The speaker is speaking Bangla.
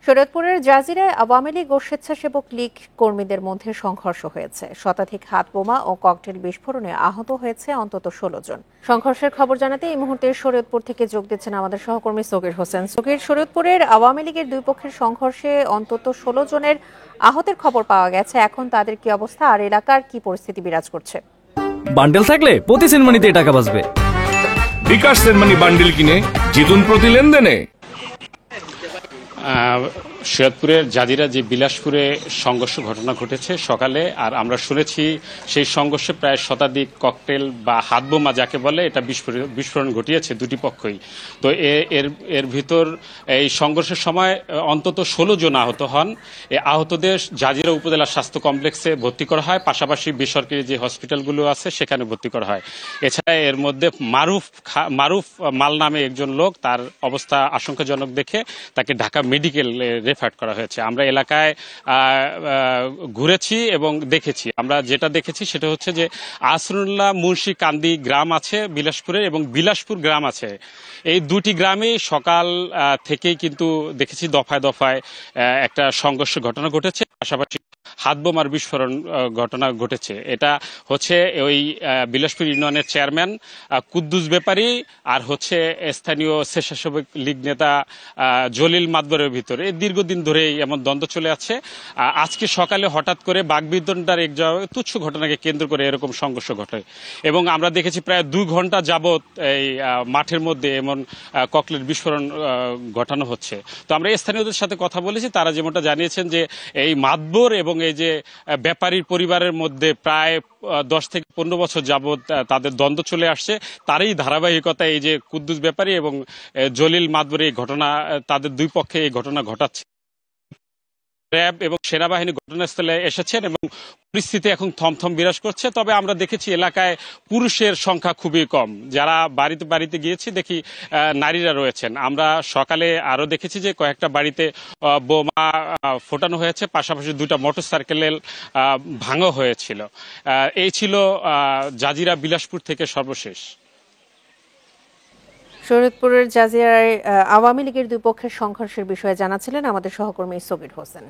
শরীয়তপুরের জাজিরায় আওয়ামী লীগ ও স্বেচ্ছাসেবক লীগ কর্মীদের মধ্যে সংঘর্ষ হয়েছে। শতাধিক হাতবোমা ও ককটেল বিস্ফোরণে আহত হয়েছে অন্তত 16 জন। সংঘর্ষের খবর জানাতে এই মুহূর্তে শরীয়তপুর থেকে যোগ দিচ্ছেন আমাদের সহকর্মী সগীর হোসেন। সগীর, শরীয়তপুরের আওয়ামী লীগের দুই পক্ষের সংঘর্ষে অন্তত 16 জনের আহতের খবর পাওয়া গেছে। এখন তাদের কি অবস্থা আর এলাকার কি পরিস্থিতি বিরাজ করছে? বান্ডেল থাকলে প্রতি সেনমানিতে টাকা বাঁচবে। বিকাশ সেনমানি বান্ডেল কিনে জিতুন প্রতি লেনদেনে। শরীয়তপুরের জাজিরা যে বিলাসপুরে সংঘর্ষ ঘটনা ঘটেছে সকালে, আর আমরা শুনেছি সেই সংঘর্ষে প্রায় শতাধিক ককটেল বা হাতবোমা যাকে বলে এটা বিস্ফোরণ ঘটিয়েছে দুটি পক্ষই। তো এর ভিতর এই সংঘর্ষের সময় অন্তত 16 জন আহত হন। এই আহতদের জাজিরা উপজেলা স্বাস্থ্য কমপ্লেক্সে ভর্তি করা হয়, পাশাপাশি বেসরকারি যে হসপিটালগুলো আছে সেখানে ভর্তি করা হয়। এছাড়া এর মধ্যে মারুফ মাল নামে একজন লোক, তার অবস্থা আশঙ্কাজনক দেখে তাকে ঢাকা মেডিকেল রেফার করা হয়েছে। আমরা এলাকায় ঘুরেছি এবং দেখেছি, আমরা যেটা দেখেছি সেটা হচ্ছে যে আসরুল্লাহ মুন্সি কান্দি গ্রাম আছে বিলাসপুরের, এবং বিলাসপুর গ্রাম আছে। এই দুটি গ্রামে সকাল থেকেই কিন্তু দেখেছি দফায় দফায় একটা সংঘর্ষ ঘটনা ঘটেছে, পাশাপাশি হাতবোমার বিস্ফোরণ ঘটনা ঘটেছে। এটা হচ্ছে ওই বিলাসপুর ইউনিয়নের চেয়ারম্যান কুদ্দুস ব্যাপারী আর হচ্ছে স্থানীয় স্বেচ্ছাসেবক লীগ নেতা জলিল মাতবরের ভিতরে দীর্ঘদিন ধরেই এমন দ্বন্দ্ব চলে আছে। আজকে সকালে হঠাৎ করে বাকবিতণ্ডার এক তুচ্ছ ঘটনাকে কেন্দ্র করে এরকম সংঘর্ষ ঘটে, এবং আমরা দেখেছি প্রায় 2 ঘন্টা যাবৎ এই মাঠের মধ্যে এমন ককটেল বিস্ফোরণ ঘটানো হচ্ছে। তো আমরা স্থানীয়দের সাথে কথা বলেছি, তারা যেমনটা জানিয়েছেন যে এই মাতবর এবং এই যে ব্যাপারীর পরিবারের মধ্যে প্রায় 10 থেকে 15 বছর যাবৎ তাদের দ্বন্দ্ব চলে আসছে। তারই ধারাবাহিকতা এই যে কুদ্দুস ব্যাপারী এবং জলিল মাতবর এই ঘটনা, তাদের দুই পক্ষে এই ঘটনা ঘটাচ্ছে। র্যাব এবং সেনাবাহিনী ঘটনাস্থলে এসেছেন এবং পরিস্থিতি এখন থমথম বিরাজ করছে। তবে আমরা দেখেছি এলাকায় পুরুষের সংখ্যা খুবই কম, যারা বাড়িতে বাড়িতে গিয়েছি দেখি নারীরা রয়েছেন। আমরা সকালে আরো দেখেছি যে কয়েকটা বাড়িতে বোমা ফোটানো হয়েছে, পাশাপাশি 2টা মোটরসাইকেল ভাঙা হয়েছিল। এই ছিল জাজিরা বিলাসপুর থেকে সর্বশেষ। শরীয়তপুরের জাজিরায় আওয়ামী লীগের দুই পক্ষের সংঘর্ষের বিষয়ে জানাচ্ছিলেন আমাদের সহকর্মী সগীর হোসেন।